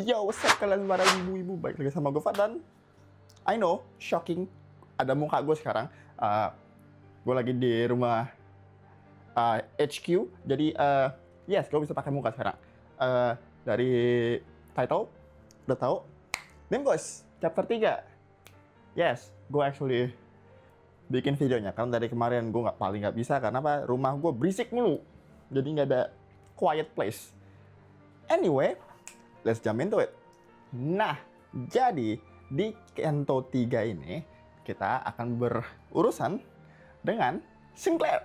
Yo, what's up kalian para ibu-ibu, baik lagi sama gue Fadlan. I know, shocking, ada muka gue sekarang. Gue lagi di rumah HQ, jadi yes, gue bisa pakai muka sekarang. Dari title, udah tahu. Nih guys, chapter 3. Yes, gue actually bikin videonya, karena dari kemarin gue paling nggak bisa, karena apa? Rumah gue berisik mulu, jadi nggak ada quiet place. Anyway, let's jump into it. Nah, jadi di Kento 3 ini kita akan berurusan dengan Sinclair.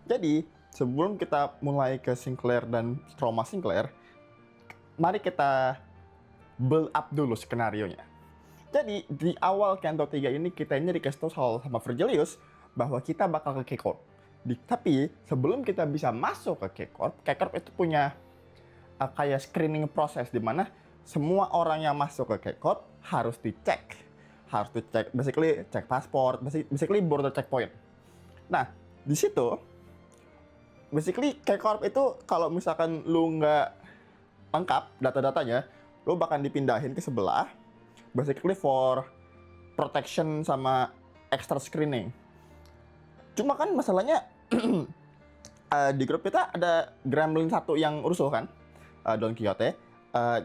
Jadi, sebelum kita mulai ke Sinclair dan trauma Sinclair, mari kita build up dulu skenarionya. Jadi, di awal Kento 3 ini kita ini dikasih tahu sama Vergilius bahwa kita bakal ke K-Corp. Tapi, sebelum kita bisa masuk ke K-Corp itu punya kayak screening proses di mana semua orang yang masuk ke K-Corp harus dicek, basically cek paspor, basically border checkpoint. Nah, di situ, basically K-Corp itu kalau misalkan lu nggak lengkap data-datanya, lu bakal dipindahin ke sebelah, basically for protection sama extra screening. Cuma kan masalahnya di grup kita ada Gremlin 1 yang rusuh kan, Don Quixote,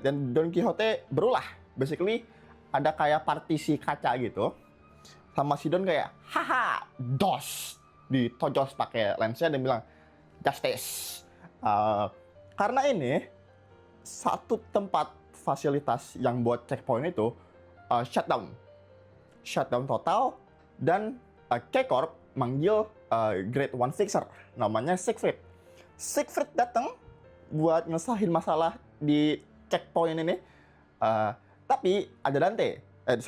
dan Don Quixote berulah, basically ada kayak partisi kaca gitu, sama si Don kayak haha dos, ditojos pakai lensnya dan bilang justice. Karena ini satu tempat fasilitas yang buat checkpoint itu shutdown total, dan K-Corp manggil Grade 1 Fixer namanya Siegfried. Siegfried datang buat ngesahin masalah di checkpoint ini. Tapi ada Dante,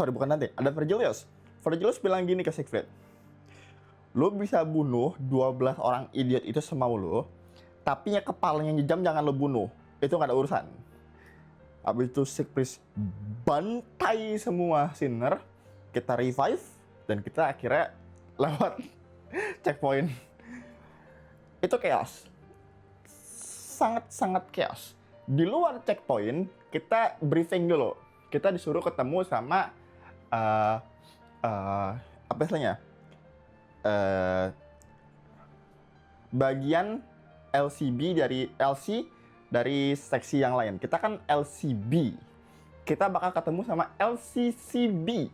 bukan Dante, ada Vergilius. Vergilius bilang gini ke Siegfried, lu bisa bunuh 12 orang idiot itu semau lu, tapi yang kepalanya jam jangan lu bunuh, itu nggak ada urusan. Habis itu Siegfried bantai semua sinner, kita revive, dan kita akhirnya lewat checkpoint. Itu chaos, sangat chaos. Di luar checkpoint kita briefing dulu. Kita disuruh ketemu sama apa istilahnya, bagian LCB dari seksi yang lain. Kita kan LCB, kita bakal ketemu sama LCCB,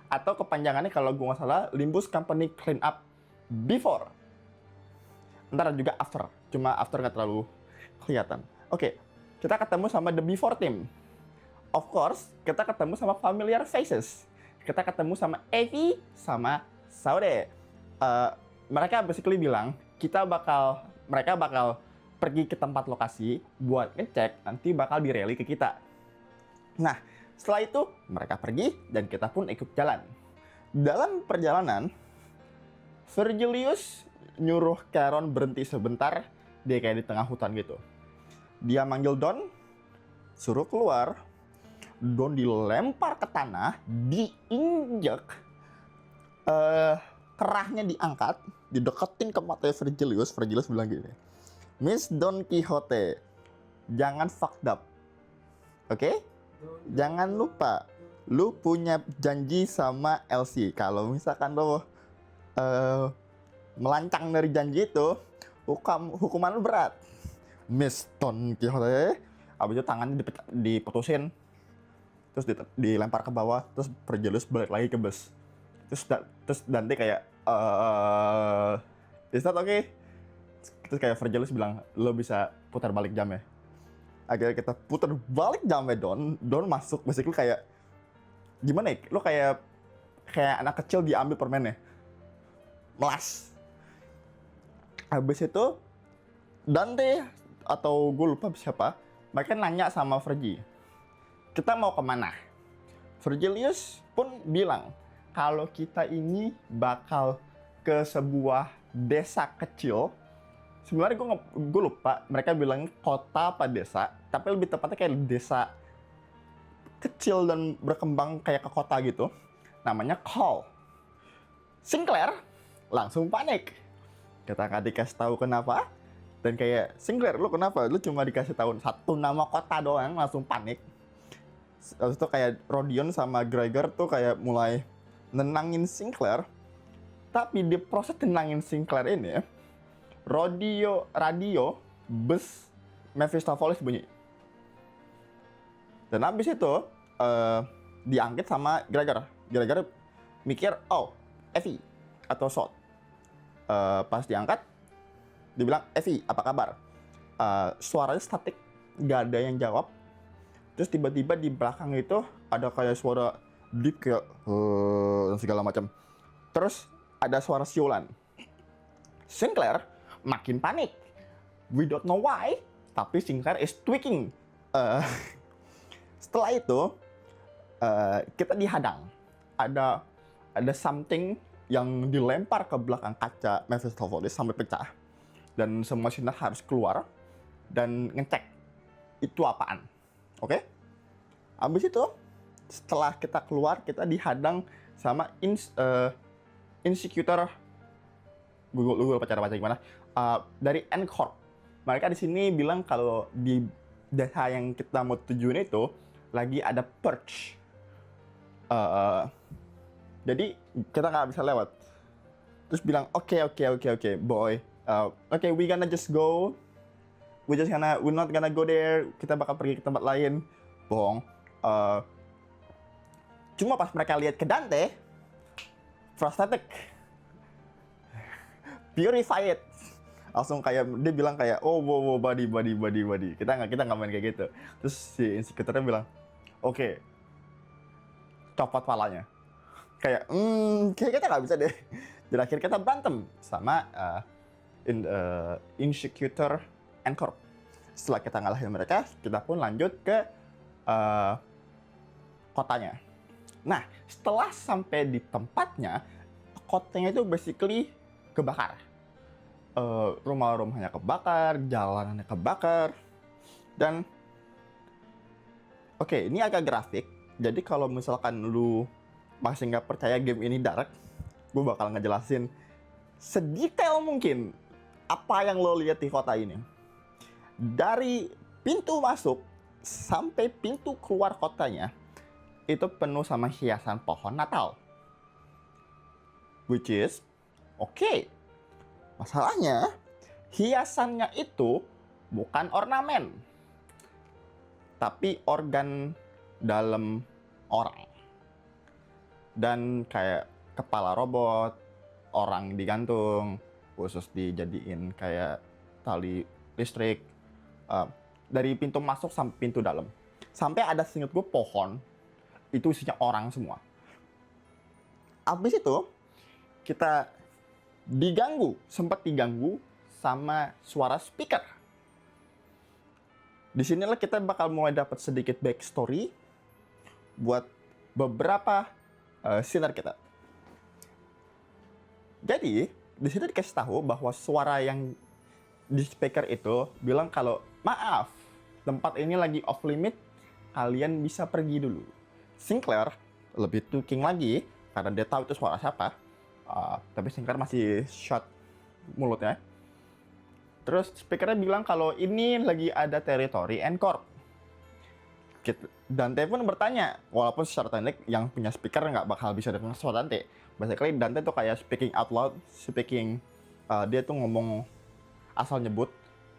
atau kepanjangannya kalau gue nggak salah Limbus Company Cleanup Before. Ntar juga after, cuma after nggak terlalu kelihatan. Oke, kita ketemu sama the Before team. Of course, kita ketemu sama familiar faces. Kita ketemu sama Evie sama Saude. Mereka basically bilang mereka bakal pergi ke tempat lokasi buat ngecek, nanti bakal dirally ke kita. Nah, setelah itu mereka pergi dan kita pun ikut jalan. Dalam perjalanan, Vergilius nyuruh Charon berhenti sebentar. Dia kayak di tengah hutan gitu. Dia manggil Don, suruh keluar. Don dilempar ke tanah, diinjek, kerahnya diangkat, dideketin ke matanya Vergilius. Vergilius bilang gini, Miss Don Quixote, jangan fucked up, oke? Jangan lupa, lu punya janji sama Elsie. Kalau misalkan lu melancang dari janji itu, hukuman lu berat. Miss Don Quixote, abis itu tangannya diputusin, terus dilempar ke bawah, terus Vergilius balik lagi ke bus. Terus Dante kayak, is that okay? Terus kayak Vergilius bilang, lo bisa putar balik jamnya. Akhirnya kita putar balik jamnya Don masuk, basically kayak, gimana ya, lo kayak anak kecil diambil permennya, melas. Habis itu Dante atau gue lupa siapa, mereka nanya sama Vergi, kita mau kemana? Vergilius pun bilang kalau kita ini bakal ke sebuah desa kecil. Sebenarnya gue lupa mereka bilang kota apa desa, tapi lebih tepatnya kayak desa kecil dan berkembang kayak ke kota gitu, namanya Call. Sinclair langsung panik. Kita nggak dikasih tahu kenapa, dan kayak Sinclair, lu kenapa? Lu cuma dikasih tahu satu nama kota doang langsung panik. Habis itu kayak Rodion sama Gregor tuh kayak mulai nenangin Sinclair. Tapi di proses tenangin Sinclair ini, radio bus Mephistopheles bunyi. Dan habis itu diangkat sama Gregor. Gregor mikir, oh, Effie atau Salt. Pas diangkat, dibilang, Effie, apa kabar? Suaranya statik, gak ada yang jawab. Terus tiba-tiba di belakang itu ada kayak suara deep kayak dan segala macam. Terus ada suara siulan. Sinclair makin panik. We don't know why, tapi Sinclair is tweaking. Setelah itu kita dihadang. Ada something yang dilempar ke belakang kaca Mephistopheles sampai pecah. Dan semua sinar harus keluar dan ngecek itu apaan. Oke? Habis itu setelah kita keluar, kita dihadang sama Insecutor Google cara baca gimana? Dari N-Corp. Mereka di sini bilang kalau di desa yang kita mau tujuin itu lagi ada purge. Jadi kita nggak bisa lewat. Terus bilang oke, boy. Okay, we gonna just go. We're not gonna go there. Kita bakal pergi ke tempat lain. Bohong. Cuma pas mereka lihat ke Dante, prosthetic, purify it. Langsung kayak dia bilang kayak, oh, wow, body. Kita nggak main kayak gitu. Terus si Insecutornya bilang, oke, copot palanya. Kayak, kayak kita nggak bisa deh. Dan akhirnya kita berantem sama Insecutor N-Corp. Setelah kita ngalahin mereka, kita pun lanjut ke kotanya. Nah, setelah sampai di tempatnya, kotanya itu basically kebakar. Rumah-rumahnya kebakar, jalanannya kebakar, dan oke, ini agak grafik. Jadi kalau misalkan lu masih nggak percaya game ini dark, gue bakal ngejelasin sedetail mungkin apa yang lo lihat di kota ini. Dari pintu masuk sampai pintu keluar kotanya itu penuh sama hiasan pohon Natal. Which is oke. Masalahnya hiasannya itu bukan ornamen, tapi organ dalam orang. Dan kayak kepala robot, orang digantung, khusus dijadiin kayak tali listrik, dari pintu masuk sampai pintu dalam. Sampai ada seinget gue pohon, itu isinya orang semua. Abis itu, kita sempat diganggu sama suara speaker. Di sinilah kita bakal mulai dapat sedikit backstory buat beberapa sinar kita. Jadi, di sini dikasih tahu bahwa suara yang di speaker itu bilang kalau, maaf, tempat ini lagi off limit, kalian bisa pergi dulu. Sinclair lebih tweaking lagi, karena dia tahu itu suara siapa. Tapi Sinclair masih shut mulutnya. Terus speakernya bilang kalau ini lagi ada teritori N-Corp. Dante pun bertanya, walaupun secara teknik yang punya speaker nggak bakal bisa dengar suara Dante. Basically Dante tuh kayak speaking out loud, dia tuh ngomong asal nyebut.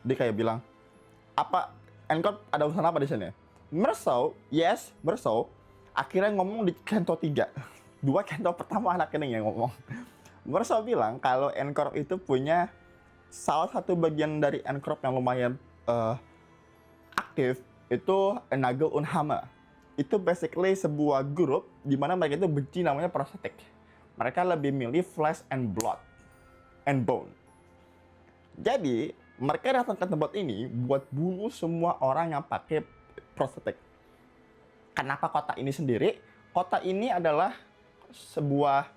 Dia kayak bilang, apa N-Corp ada urusan apa di sini? Merceau, yes, Merceau. Akhirnya ngomong di Kento 3. 2 Kento pertama anak ini yang ngomong. Merceau bilang kalau N-Corp itu punya salah satu bagian dari N-Corp yang lumayan aktif, itu Nagel und Hammer. Itu basically sebuah grup di mana mereka itu benci namanya prosthetic. Mereka lebih milih flesh and blood and bone. Jadi mereka datang ke tempat ini buat bunuh semua orang yang pakai prosthetic. Kenapa kota ini sendiri? Kota ini adalah sebuah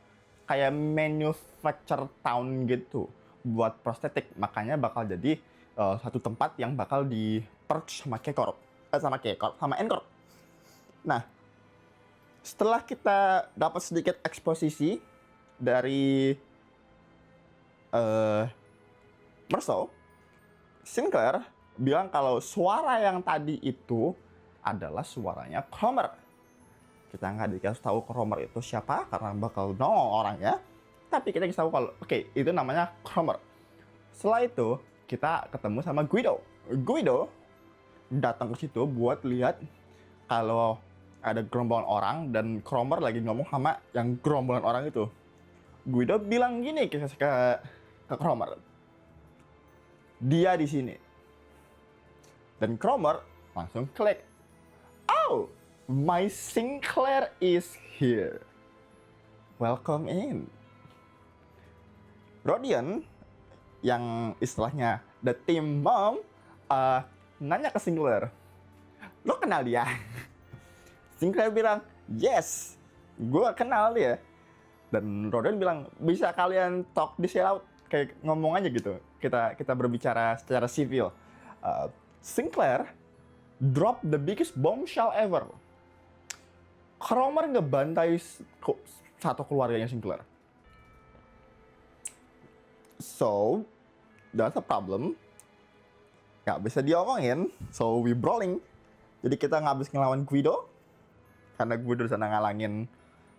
kayak manufacture town gitu buat prosthetic. Makanya bakal jadi satu tempat yang bakal di purge sama N-Corp. Nah, setelah kita dapat sedikit eksposisi dari Merceau, Sinclair bilang kalau suara yang tadi itu adalah suaranya Cromer. Kita nggak dikasih tahu Cromer itu siapa karena bakal nongol orangnya. Tapi kita kasih tahu kalau oke, itu namanya Cromer. Setelah itu kita ketemu sama Guido. Guido datang ke situ buat lihat kalau ada gerombolan orang dan Cromer lagi ngomong sama yang gerombolan orang itu. Guido bilang gini ke Cromer, dia di sini. Dan Cromer langsung klik. Oh, my Sinclair is here. Welcome in. Rodion, yang istilahnya the team mom, nanya ke Sinclair, lo kenal dia? Sinclair bilang, yes, gue kenal dia. Dan Rodion bilang, bisa kalian talk this out, kayak ngomong aja gitu. Kita berbicara secara civil. Sinclair drop the biggest bombshell ever. Cromer ngebantai satu keluarganya Sinclair. So, that's a problem. Gak bisa diomongin, so we brawling. Jadi kita nggak habis ngelawan Guido, karena Guido di sana ngalangin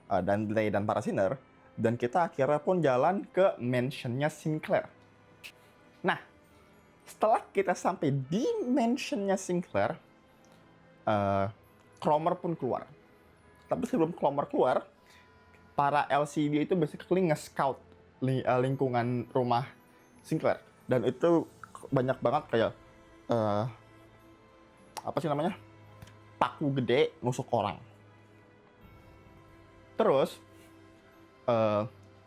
Dante dan para sinner. Dan kita akhirnya pun jalan ke mansionnya Sinclair. Nah, setelah kita sampai di mansionnya Sinclair, Cromer pun keluar. Tapi sebelum Cromer keluar, para LCD itu basically nge-scout lingkungan rumah Sinclair. Dan itu banyak banget kayak apa sih namanya, paku gede nusuk orang. Terus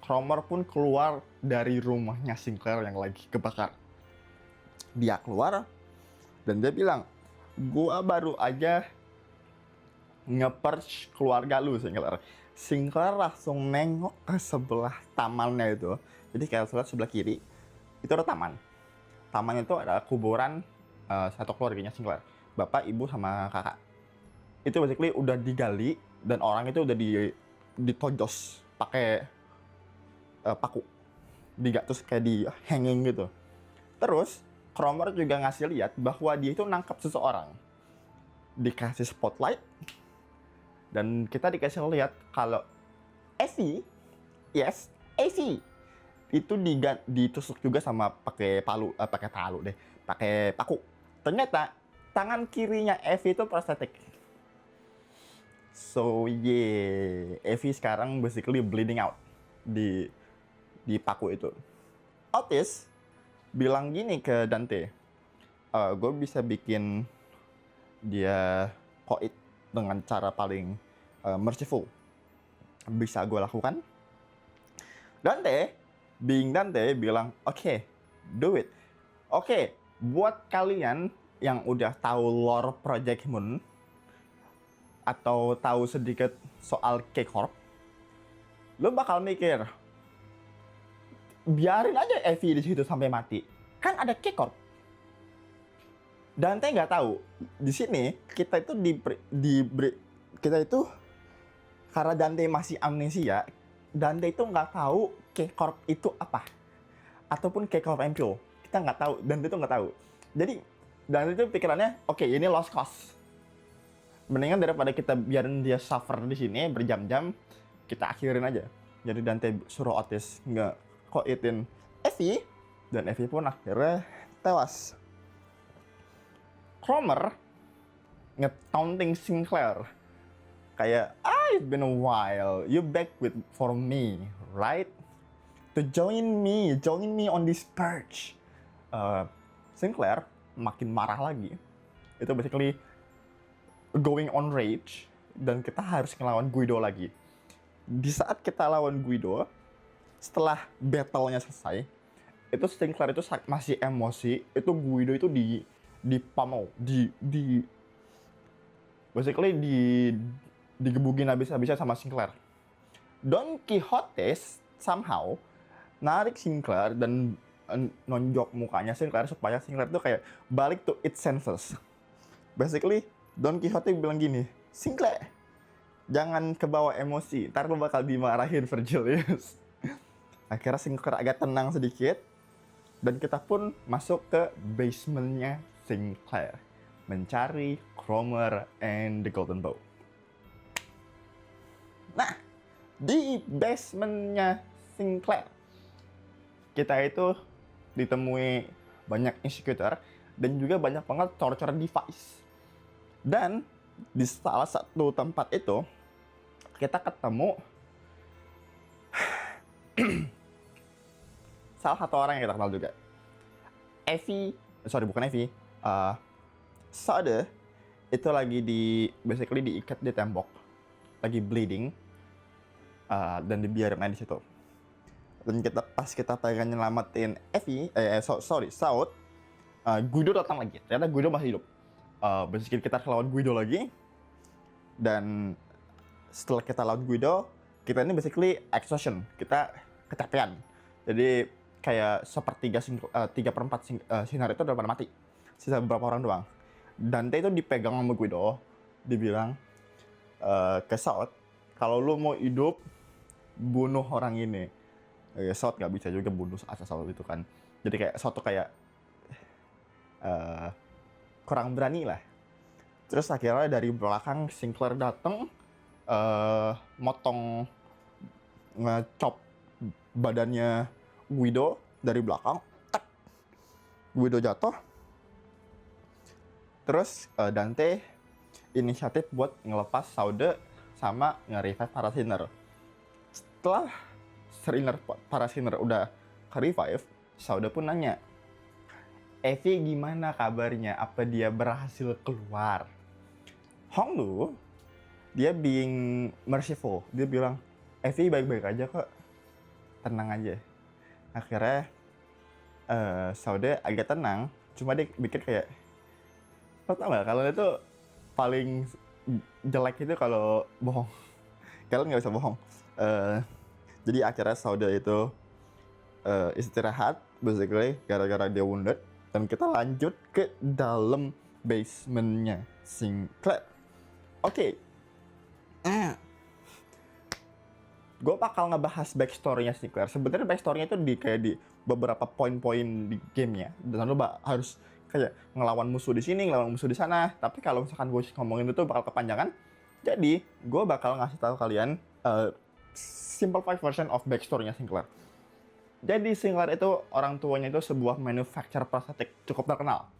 Cromer pun keluar dari rumahnya Sinclair yang lagi kebakar. Dia keluar dan dia bilang, gua baru aja nge-purge keluarga lu, Sinclair. Sinclair langsung nengok ke sebelah tamannya itu. Jadi kayak sebelah kiri itu ada taman. Taman itu ada kuburan satu keluarganya Sinclair, bapak, ibu, sama kakak. Itu basically udah digali dan orang itu udah ditojos pakai paku, terus kayak di hanging gitu. Terus Cromer juga ngasih lihat bahwa dia itu nangkap seseorang, dikasih spotlight. Dan kita dikasih lihat kalau Effie, yes, Effie itu ditusuk juga sama pakai paku. Ternyata tangan kirinya Effie itu prostetik. So yeah, Effie sekarang basically bleeding out di paku itu. Otis bilang gini ke Dante, gue bisa bikin dia koit dengan cara paling merciful. Bisa gue lakukan? Dante bilang, oke, do it. Oke, buat kalian yang udah tahu lore Project Moon atau tahu sedikit soal K-Corp, lo bakal mikir, biarin aja Effie di situ sampai mati. Kan ada K-Corp. Dante nggak tahu. Di sini kita itu kita itu karena Dante masih amnesia, Dante itu nggak tahu K-Corp itu apa, ataupun K-Corp Impel. Kita nggak tahu, Dante itu nggak tahu. Jadi Dante itu pikirannya, oke, ini lost cause. Mendingan daripada kita biarin dia suffer di sini berjam-jam, kita akhirin aja. Jadi Dante suruh Otis nge-koitin Effie, dan Effie pun akhirnya tewas. Cromer nge-taunting Sinclair kayak, it's been a while, you back for me, right? To join me on this purge. Sinclair makin marah lagi. Itu basically going on rage, dan kita harus ngelawan Guido lagi. Di saat kita lawan Guido, setelah battle-nya selesai, itu Sinclair itu masih emosi. Itu Guido itu dipummel, basically digebugin habis-habisan sama Sinclair. Don Quixote somehow narik Sinclair dan nonjok mukanya Sinclair supaya Sinclair itu kayak balik to its senses. Basically Don Quixote bilang gini, Sinclair, jangan kebawa emosi, ntar lo bakal dimarahin Virgilius. Akhirnya Sinclair agak tenang sedikit, dan kita pun masuk ke basementnya Sinclair. mencari Cromer and the Golden Bow. Nah, di basementnya Sinclair, kita itu ditemui banyak executor dan juga banyak banget torture device. Dan di salah satu tempat itu, kita ketemu salah satu orang yang kita kenal juga. Saude itu lagi basically diikat di tembok, lagi bleeding, dan dibiarin aja di situ. Dan pas kita pengen nyelamatin Saud, Guido datang lagi. Ternyata Guido masih hidup. Basically kita lawan Guido lagi, dan setelah kita lawan Guido, kita ini basically exhaustion, kita kecapean. Jadi kayak 3/4 sinar itu udah pada mati, sisa beberapa orang doang. Dante itu dipegang sama Guido, dibilang ke Saud, kalau lu mau hidup, bunuh orang ini. Saud nggak bisa juga bunuh Saud itu kan. Jadi kayak Saud tuh kayak kurang berani lah. Terus akhirnya dari belakang Sinclair datang, motong, ngecop badannya Guido dari belakang, tak, Guido jatuh. Terus Dante inisiatif buat ngelepas Saude sama nge-revive Parasiner. Setelah Parasiner udah ke-revive, Saude pun nanya, Evie gimana kabarnya? Apa dia berhasil keluar? Honglu, dia being merciful. Dia bilang, Evie baik-baik aja kok. Tenang aja. Akhirnya, Saude agak tenang. Cuma dia pikir kayak, lo tau gak, kalau itu paling jelek itu kalau bohong. Kalian gak bisa bohong. Jadi akhirnya Saude itu istirahat, basically, gara-gara dia wounded. Dan kita lanjut ke dalam basementnya Sinclair. Oke. Gue bakal ngebahas backstory-nya Sinclair. Sebenarnya backstory-nya itu kayak di beberapa poin-poin di gamenya. Dan lu harus kayak ngelawan musuh di sini, ngelawan musuh di sana. Tapi kalau misalkan gue ngomongin itu bakal kepanjangan. Jadi, gue bakal ngasih tahu kalian simplified version of backstory-nya Sinclair. Jadi Sinclair itu orang tuanya itu sebuah manufacturer prostetik cukup terkenal.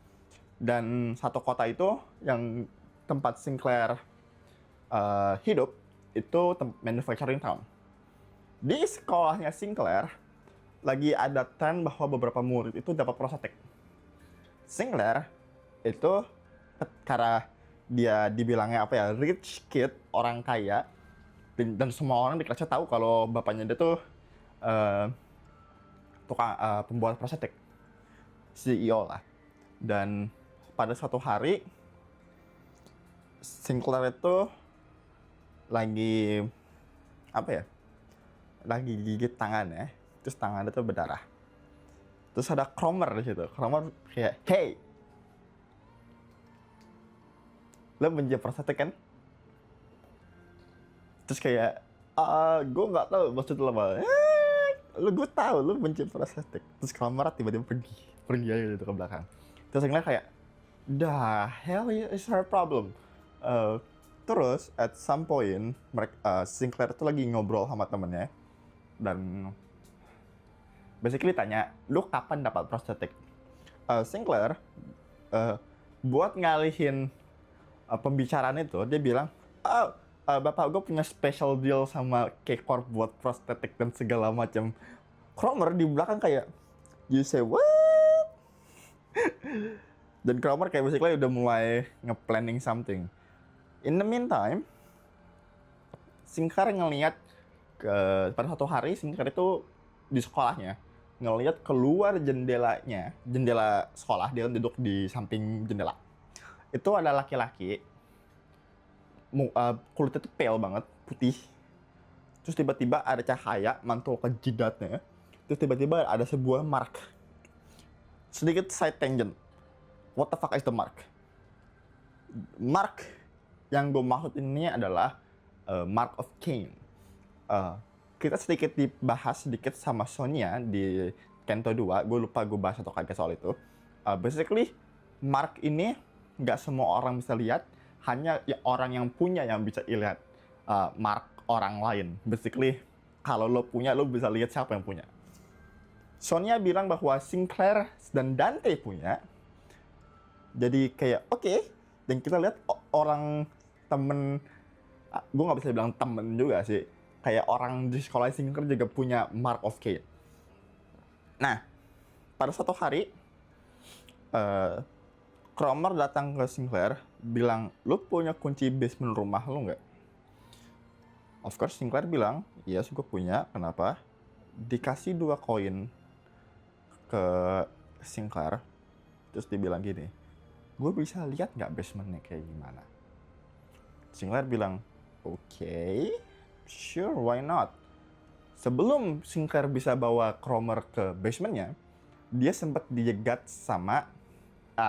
Dan satu kota itu yang tempat Sinclair hidup itu manufacturing town. Di sekolahnya Sinclair lagi ada tren bahwa beberapa murid itu dapat prostetik. Sinclair itu karena dia dibilangnya rich kid, orang kaya, dan semua orang di kelasnya tahu kalau bapaknya dia tuh tukang pembuat prostetik, CEO lah. Dan pada suatu hari Sinclair itu lagi lagi gigit tangannya, terus tangannya tuh berdarah. Terus ada Cromer di situ. Cromer kayak, hey, lo benci prostetik kan? Terus kayak, gue nggak tahu maksudnya apa. Gue tahu lu benci prostetik. Terus Cromer tiba-tiba pergi aja gitu ke belakang. Terus Sinclair kayak, the hell is her problem? Terus at some point Sinclair tuh lagi ngobrol sama temennya dan basically tanya, lu kapan dapat prostetik? Sinclair buat ngalihin pembicaraan itu, dia bilang, bapak gue punya special deal sama K-Corp buat prostetik dan segala macam. Cromer di belakang kayak, you say what? Dan Cromer kayak basically udah mulai nge-planning something. In the meantime, Sinclair ngelihat pada suatu hari Sinclair itu di sekolahnya ngelihat keluar jendela sekolah, dia duduk di samping jendela. Itu ada laki-laki, kulitnya tuh pale banget, putih. Terus tiba-tiba ada cahaya mantul ke jidatnya. Terus tiba-tiba ada sebuah mark. Sedikit side tangent. What the fuck is the mark? Mark yang gue maksud ini adalah Mark of Cain. Kita sedikit dibahas sedikit sama Sonya di Kento 2. Gue lupa gue bahas atau kagak soal itu. Basically, Mark ini nggak semua orang bisa lihat, hanya ya orang yang punya yang bisa lihat mark orang lain. Basically, kalau lo punya, lo bisa lihat siapa yang punya. Sonya bilang bahwa Sinclair dan Dante punya. Jadi kayak oke. Dan kita lihat orang temen, gue nggak bisa bilang temen juga sih. Kayak orang di sekolah Sinclair juga punya Mark of Kate. Nah, pada suatu hari, Cromer datang ke Sinclair, bilang, "Lu punya kunci basement rumah lu nggak?" Of course, Sinclair bilang, "Yes, gue punya. Kenapa?" Dikasih 2 koin ke Sinclair, terus dibilang gini, "Gue bisa lihat nggak basementnya kayak gimana?" Sinclair bilang, "Oke, sure, why not?" Sebelum Sinclair bisa bawa Cromer ke basementnya, dia sempat dijegat sama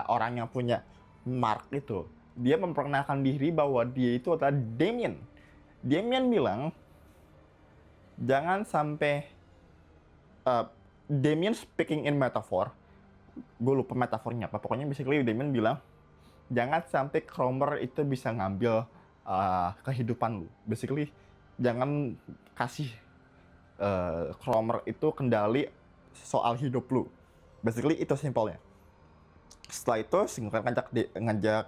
orang yang punya Mark itu. Dia memperkenalkan diri bahwa dia itu adalah Damien. Damien bilang, jangan sampai Damien speaking in metaphor. Gue lupa metafornya apa. Pokoknya basically Damien bilang, jangan sampai Cromer itu bisa ngambil kehidupan lu. Basically, jangan kasih Cromer itu kendali soal hidup lu. Basically itu simpelnya. Setelah itu Sinclair ngajak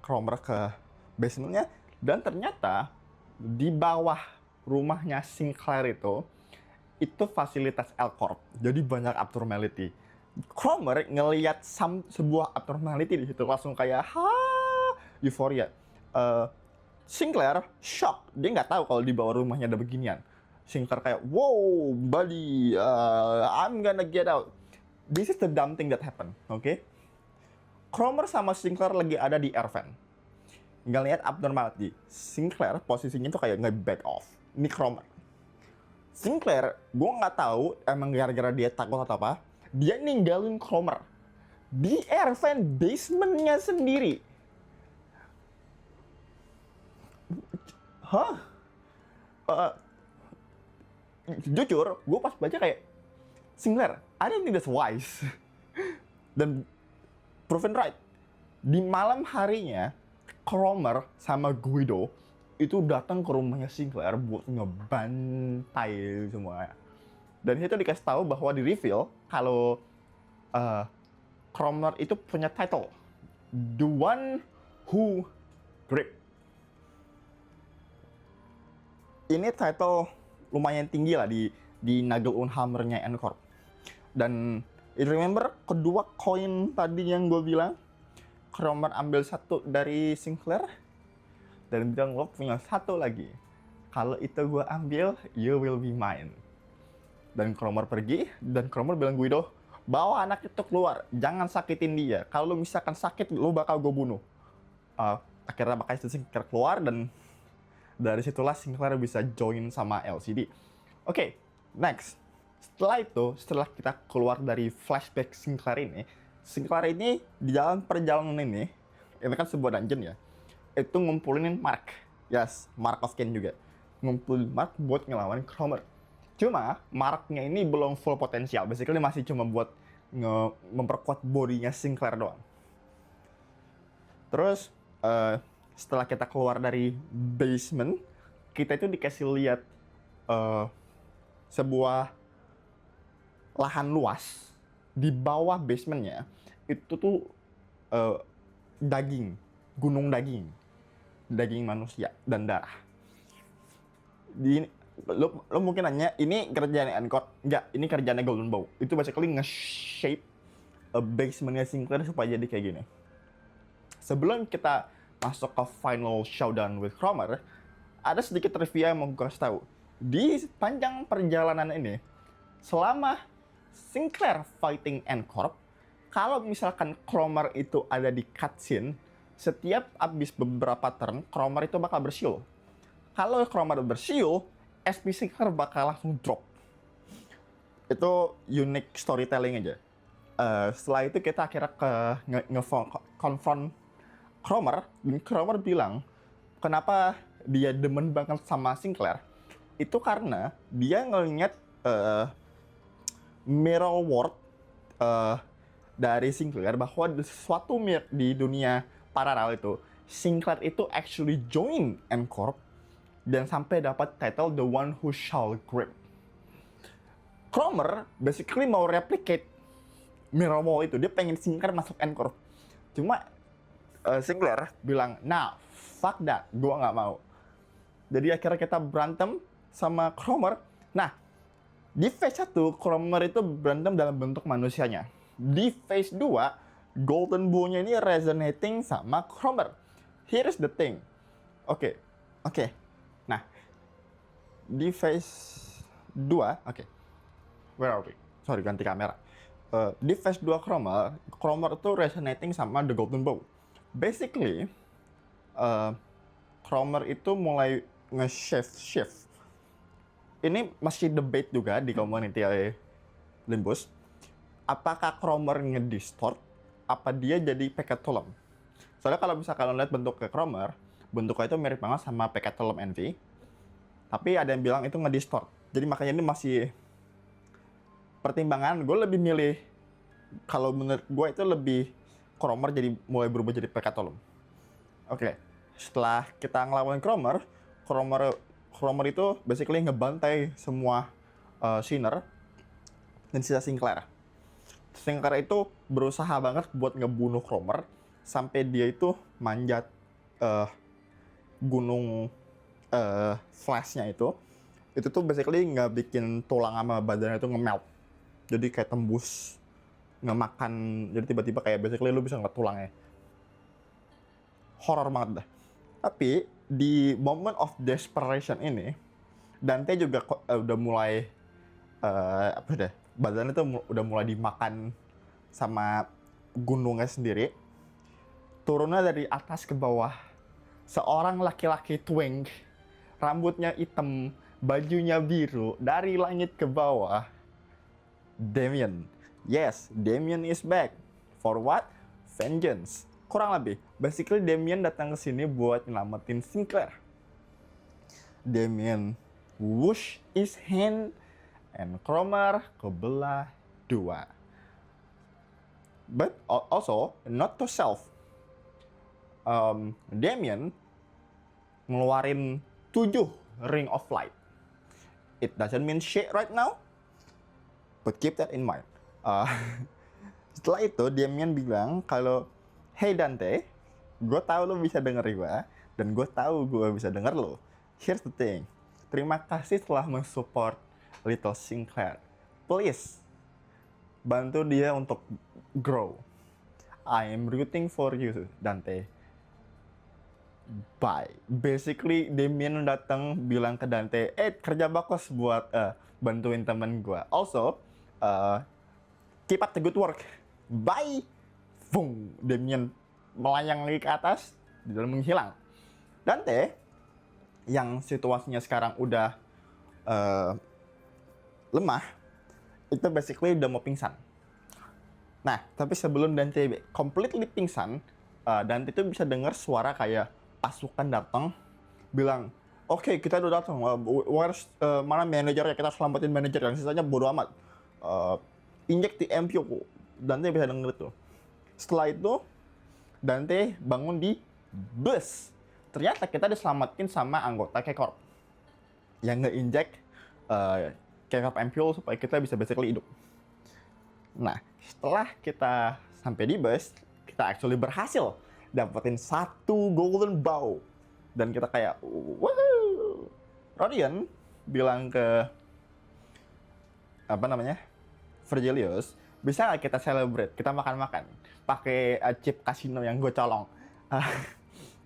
Cromer ke basementnya, dan ternyata di bawah rumahnya Sinclair itu fasilitas L-Corp. Jadi banyak abnormality. Cromer ngelihat sebuah abnormality di situ, langsung kayak euforia. Sinclair shock, dia nggak tahu kalau di bawah rumahnya ada beginian. Sinclair kayak, wow buddy, I'm gonna get out. This is the dumb thing that happened, okay? Cromer sama Sinclair lagi ada di air vent, nggak lihat abnormality. Sinclair posisinya tuh kayak nge-back off. Ini Cromer. Sinclair, gue nggak tahu emang gara-gara dia takut atau apa, dia ninggalin Cromer di air vent basementnya sendiri. Hah? Jujur, gue pas baca kayak, Sinclair, I don't think that's wise. Dan proven right. Di malam harinya, Cromer sama Guido itu datang ke rumahnya Sinclair buat ngebantai semua. Dan itu dikasih tahu bahwa di reveal kalau Cromer itu punya title, The One Who Grip. Ini title lumayan tinggi lah di Nagel und Hammer-nya N-Corp. Dan remember kedua koin tadi yang gue bilang, Cromer ambil 1 dari Sinclair dan bilang, lo punya 1 lagi. Kalau itu gue ambil, you will be mine. Dan Cromer pergi, dan Cromer bilang Guido, bawa anak itu keluar, jangan sakitin dia. Kalau lo misalkan sakit, lo bakal gue bunuh. Akhirnya makanya Sinclair keluar, dan dari situlah Sinclair bisa join sama LCD. Oke, next. Setelah kita keluar dari flashback Sinclair ini di dalam perjalanan ini kan sebuah dungeon ya, itu ngumpulin Mark. Yes, Mark of Kane juga. Ngumpulin Mark buat ngelawan Cromer. Cuma Marknya ini belum full potensial, basically masih cuma buat memperkuat bodinya Sinclair doang. Terus setelah kita keluar dari basement, kita itu dikasih lihat sebuah lahan luas di bawah basementnya. Itu tuh gunung daging manusia dan darah. Lo mungkin nanya, ini kerjaan N-Corp? Enggak, ini kerjaan Golden Bow. Itu basically nge-shape basementnya Sinclair supaya jadi kayak gini. Sebelum kita masuk ke final showdown with Cromer, ada sedikit trivia yang mau gue kasih tahu. Di panjang perjalanan ini, selama Sinclair fighting N-Corp, kalau misalkan Cromer itu ada di cutscene, setiap abis beberapa turn, Cromer itu bakal bersiul. Kalau Cromer bersiul, SP Sinclair bakal langsung drop. Itu unique storytelling aja. Setelah itu kita akhirnya confront Cromer, dan Cromer bilang kenapa dia demen banget sama Sinclair. Itu karena dia ngeliat mirror world dari Sinclair, bahwa sesuatu di dunia paralel itu, Sinclair itu actually join N-Corp dan sampai dapat title The One Who Shall Grip. Cromer basically mau replicate Miracle itu, dia pengen Sinclair masuk N-Corp. Cuma Sinclair bilang, nah, fuck that, gua nggak mau. Jadi akhirnya kita berantem sama Cromer. Nah, di phase 1, Cromer itu berantem dalam bentuk manusianya. Di phase 2, Golden Bow-nya ini resonating sama Cromer. Here's the thing. Oke. Nah, di phase 2, where are we? Sorry, ganti kamera. Di phase 2 Cromer itu resonating sama The Golden Bow. Basically, Cromer itu mulai nge-shift. Ini masih debate juga di community Limbus. Apakah Cromer nge-distort? Apa dia jadi Pekatolom? Soalnya kalau bisa kalian lihat bentuk ke Cromer, bentuknya itu mirip banget sama Pekatolom NV. Tapi ada yang bilang itu nge-distort. Jadi makanya ini masih pertimbangan. Gue lebih milih, kalau menurut gue itu lebih Cromer jadi mulai berubah jadi Pekatolom. Oke. Setelah kita ngelawan Cromer itu basically ngebantai semua Sinner dan sisa Sinclair. Sinclair itu berusaha banget buat ngebunuh Cromer sampai dia itu manjat gunung Flash-nya itu tuh basically nggak bikin tulang sama badannya itu nge-melt. Jadi kayak tembus ngemakan, jadi tiba-tiba kayak basically lu bisa ngeliat tulangnya. Horror banget dah. Tapi di moment of desperation ini, Dante juga udah mulai badannya tuh udah mulai dimakan sama gunungnya sendiri. Turunnya dari atas ke bawah, seorang laki-laki twink, rambutnya hitam, bajunya biru, dari langit ke bawah, Damien. Yes, Damien is back. For what? Vengeance. Kurang lebih. Basically, Damien datang ke sini buat nyelamatin Sinclair. Damien whoosh his hand and Cromer kebelah dua. But also, not to self. Damien ngeluarin 7 Ring of Light. It doesn't mean shit right now, but keep that in mind. Setelah itu, Damien bilang kalau, hey Dante, gue tahu lo bisa denger gue, dan gue tahu gue bisa denger lo. Here's the thing, terima kasih telah mensupport Little Sinclair. Please, bantu dia untuk grow. I am rooting for you, Dante. Bye. Basically, Damien datang bilang ke Dante, kerja bagus buat bantuin temen gue. Also, keep up the good work. Bye. Boom. Damien melayang lagi ke atas, dan menghilang. Dante, yang situasinya sekarang udah lemah, itu basically udah mau pingsan. Nah, tapi sebelum Dante completely pingsan, Dante itu bisa dengar suara kayak pasukan datang, bilang, oke, kita udah datang, mana manajernya, kita selamatin manajer, yang sisanya bodo amat. Injek di MPO, Dante bisa denger itu. Setelah itu, Dante bangun di bus. Ternyata kita diselamatin sama anggota K-Corp yang nge-injek K-Corp MPO supaya kita bisa basically hidup. Nah, setelah kita sampai di bus, kita actually berhasil dapetin 1 Golden Bow. Dan kita kayak, woohoo! Rodion bilang ke, Virgilius, bisa nggak kita celebrate, kita makan-makan pakai chip kasino yang gue colong.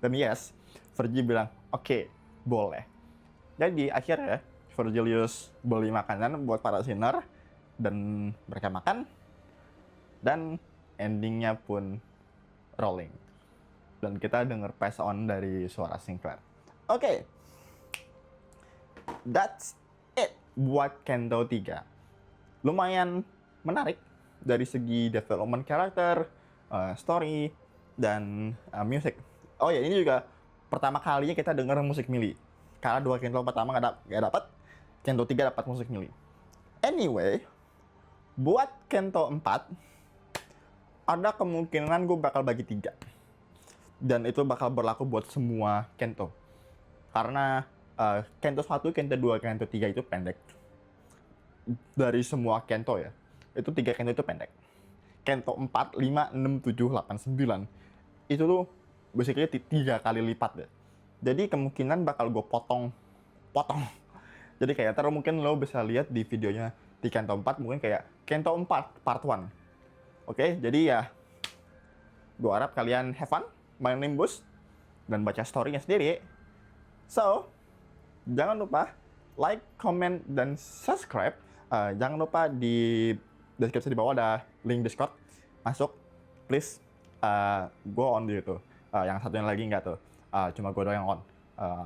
Dan yes, Virgil bilang, oke, boleh. Jadi akhirnya Virgilius beli makanan buat para sinner dan mereka makan, dan endingnya pun rolling. Dan kita denger pass on dari suara Sinclair. Oke. That's it buat Kendo 3. Lumayan menarik dari segi development karakter, story, dan music. Oh ya, ini juga pertama kalinya kita denger musik Mili. Karena 2 Kendo pertama nggak dapat, Kendo 3 dapat musik Mili. Anyway, buat Kendo 4, ada kemungkinan gue bakal bagi 3. Dan itu bakal berlaku buat semua Kento. Karena Kento 1, Kento 2, Kento 3 itu pendek. Dari semua Kento ya, itu 3 Kento itu pendek. Kento 4, 5, 6, 7, 8, 9 itu tuh basically 3 kali lipat deh. Jadi kemungkinan bakal gue potong. Jadi kayak ntar mungkin lo bisa lihat di videonya di Kento 4 mungkin kayak Kento 4 part 1. Oke, jadi ya gue harap kalian have fun main Nimbus dan baca story-nya sendiri. So, jangan lupa like, comment, dan subscribe. Jangan lupa di deskripsi di bawah ada link Discord. Masuk, please. Gue on di itu. Yang satunya lagi nggak tuh. Cuma gue doang yang on.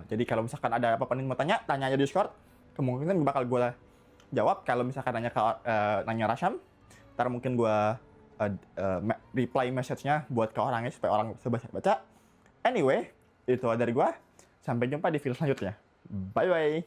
Jadi kalau misalkan ada apa-apa yang mau tanya aja di Discord. Kemungkinan bakal gue jawab. Kalau misalkan nanya Rasham, ntar mungkin gue reply message-nya buat ke orangnya supaya orang bisa baca. Anyway, itu dari gue. Sampai jumpa di video selanjutnya. Bye-bye.